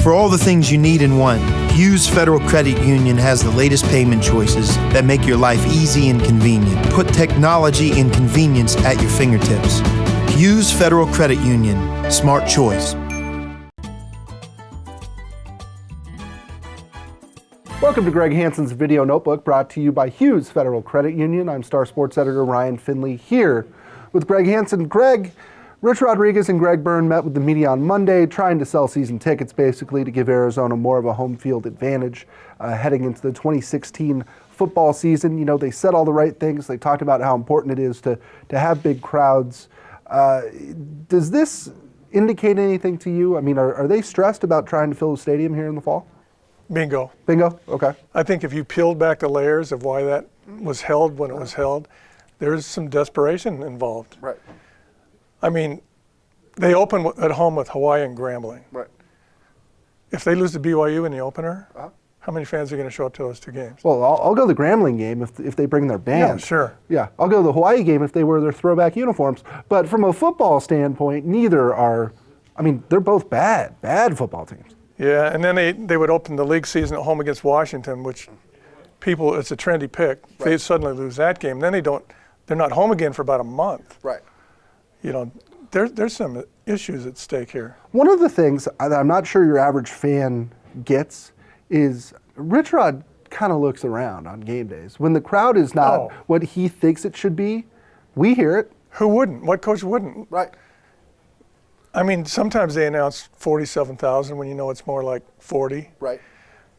For all the things you need in one, Hughes Federal Credit Union has the latest payment choices that make your life easy and convenient. Put technology and convenience at your fingertips. Hughes Federal Credit Union. Smart choice. Welcome to Greg Hansen's Video Notebook, brought to you by Hughes Federal Credit Union. I'm Star Sports Editor Ryan Finley here with Greg Hansen. Greg, Rich Rodriguez and Greg Byrne met with the media on Monday, trying to sell season tickets basically to give Arizona more of a home field advantage heading into the 2016 football season. You know, they said all the right things. They talked about how important it is to have big crowds. Does this indicate anything to you? I mean, are they stressed about trying to fill the stadium here in the fall? Bingo. Bingo? Okay. I think if you peeled back the layers of why that was held when it was held, there's some desperation involved. Right. I mean, they open at home with Hawaii and Grambling. Right. If they lose to BYU in the opener, how many fans are going to show up to those two games? Well, I'll go to the Grambling game if they bring their band. Yeah, sure. Yeah, I'll go to the Hawaii game if they wear their throwback uniforms. But from a football standpoint, neither are, I mean, they're both bad football teams. Yeah, and then they would open the league season at home against Washington, which people, it's a trendy pick. Right. They suddenly lose that game. Then they're not home again for about a month. Right. You know, there's some issues at stake here. One of the things that I'm not sure your average fan gets is RichRod kind of looks around on game days. When the crowd is not what he thinks it should be, we hear it. Who wouldn't? What coach wouldn't? Right. I mean, sometimes they announce 47,000 when you know it's more like 40. Right.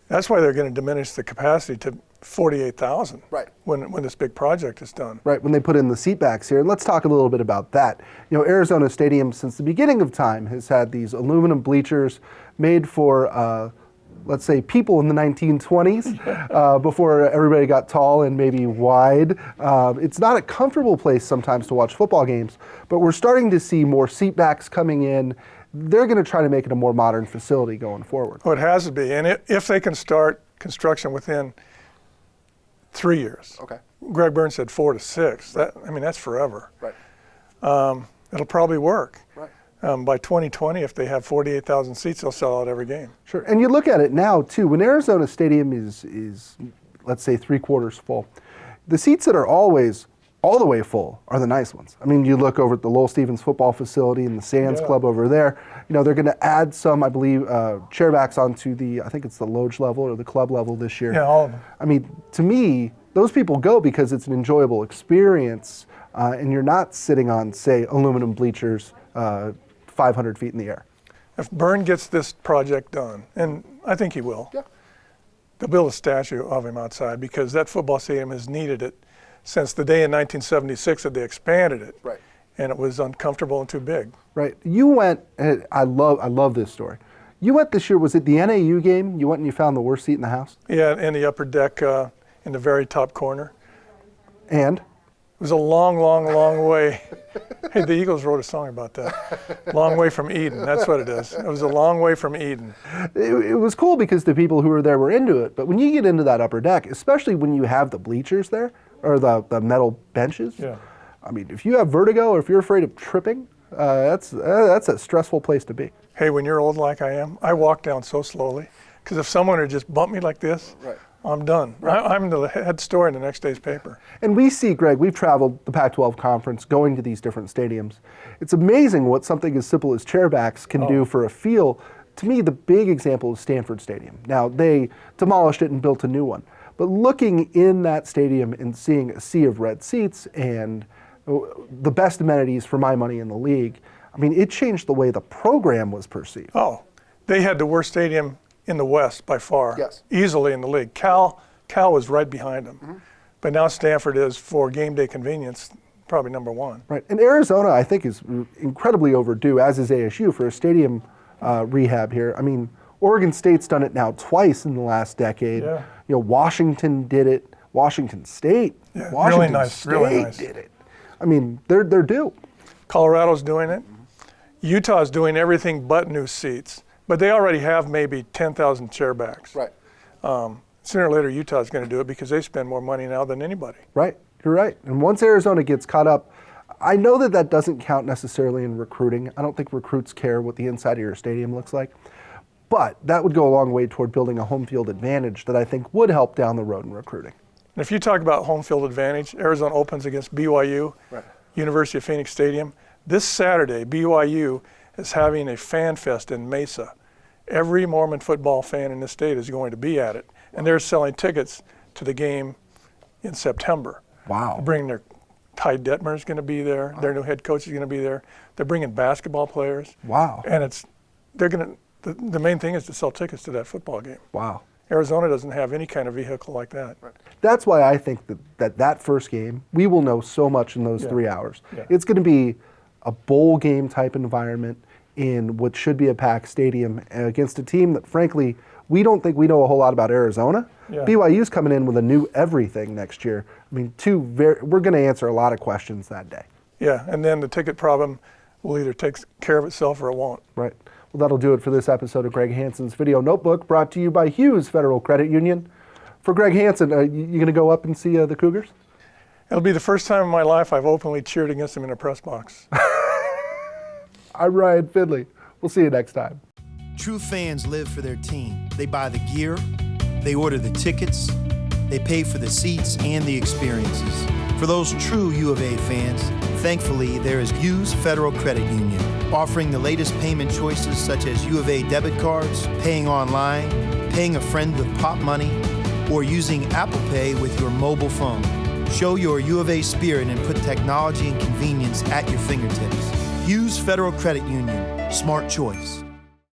That's why they're going to diminish the capacity to 48,000. Right. When this big project is done. Right. When they put in the seat backs here, and let's talk a little bit about that. You know, Arizona Stadium since the beginning of time has had these aluminum bleachers made for, let's say, people in the 1920s, before everybody got tall and maybe wide. It's not a comfortable place sometimes to watch football games, but we're starting to see more seatbacks coming in. They're going to try to make it a more modern facility going forward. Well, it has to be, and if they can start construction within 3 years. Okay. Greg Byrne said 4 to 6. That's forever. Right. It'll probably work. Right. By 2020, if they have 48,000 seats, they'll sell out every game. Sure, and you look at it now too. When Arizona Stadium is let's say 3/4 full, the seats that are always all the way full are the nice ones. I mean, you look over at the Lowell Stevens football facility and the Sands Club over there. You know, they're going to add some, I believe, chairbacks onto I think it's the Loge level or the club level this year. Yeah, all of them. I mean, to me, those people go because it's an enjoyable experience, and you're not sitting on, say, aluminum bleachers 500 feet in the air. If Byrne gets this project done, and I think he will, they'll build a statue of him outside because that football stadium has needed it since the day in 1976 that they expanded it. Right. And it was uncomfortable and too big. Right. You went, and I love this story. You went this year, was it the NAU game? You went and you found the worst seat in the house? Yeah, in the upper deck in the very top corner. And? It was a long, long, long way. Hey, the Eagles wrote a song about that. Long way from Eden, that's what it is. It was a long way from Eden. It was cool because the people who were there were into it, but when you get into that upper deck, especially when you have the bleachers there, or the metal benches, I mean, if you have vertigo or if you're afraid of tripping, that's a stressful place to be. Hey, when you're old like I am, I walk down so slowly, because if someone had just bumped me like this, I'm done. Right. I'm the head story in the next day's paper. And we see, Greg, we've traveled the Pac-12 conference, going to these different stadiums. It's amazing what something as simple as chairbacks can do for a feel. To me, the big example is Stanford Stadium. Now, they demolished it and built a new one. But looking in that stadium and seeing a sea of red seats and the best amenities for my money in the league, I mean, it changed the way the program was perceived. Oh, they had the worst stadium in the West by far, easily in the league. Cal was right behind them. But now Stanford is, for game day convenience, probably number one. Right, and Arizona, I think, is incredibly overdue, as is ASU, for a stadium rehab here. I mean, Oregon State's done it now twice in the last decade. You know, Washington did it. Washington State. Washington State did it. I mean, they're due. Colorado's doing it. Utah's doing everything but new seats. But they already have maybe 10,000 chairbacks. Right. Sooner or later, Utah's going to do it because they spend more money now than anybody. Right. You're right. And once Arizona gets caught up, I know that doesn't count necessarily in recruiting. I don't think recruits care what the inside of your stadium looks like. But that would go a long way toward building a home field advantage that I think would help down the road in recruiting. And if you talk about home field advantage, Arizona opens against BYU, Right. University of Phoenix Stadium. This Saturday, BYU is having a fan fest in Mesa. Every Mormon football fan in the state is going to be at it. And they're selling tickets to the game in September. Wow. Bringing their Ty Detmer's going to be there. Their new head coach is going to be there. They're bringing basketball players. Wow. And the main thing is to sell tickets to that football game. Wow. Arizona doesn't have any kind of vehicle like that. That's why I think that first game, we will know so much in those 3 hours. Yeah. It's going to be a bowl game type environment in what should be a packed stadium against a team that, frankly, we don't think we know a whole lot about Arizona. Yeah. BYU's coming in with a new everything next year. I mean, we're going to answer a lot of questions that day. Yeah, and then the ticket problem will either take care of itself or it won't. Right. Well, that'll do it for this episode of Greg Hansen's Video Notebook, brought to you by Hughes Federal Credit Union. For Greg Hansen, you going to go up and see the Cougars? It'll be the first time in my life I've openly cheered against them in a press box. I'm Ryan Finley. We'll see you next time. True fans live for their team. They buy the gear, they order the tickets, they pay for the seats and the experiences. For those true U of A fans, thankfully there is Hughes Federal Credit Union, offering the latest payment choices such as U of A debit cards, paying online, paying a friend with Pop Money, or using Apple Pay with your mobile phone. Show your U of A spirit and put technology and convenience at your fingertips. Hughes Federal Credit Union. Smart choice.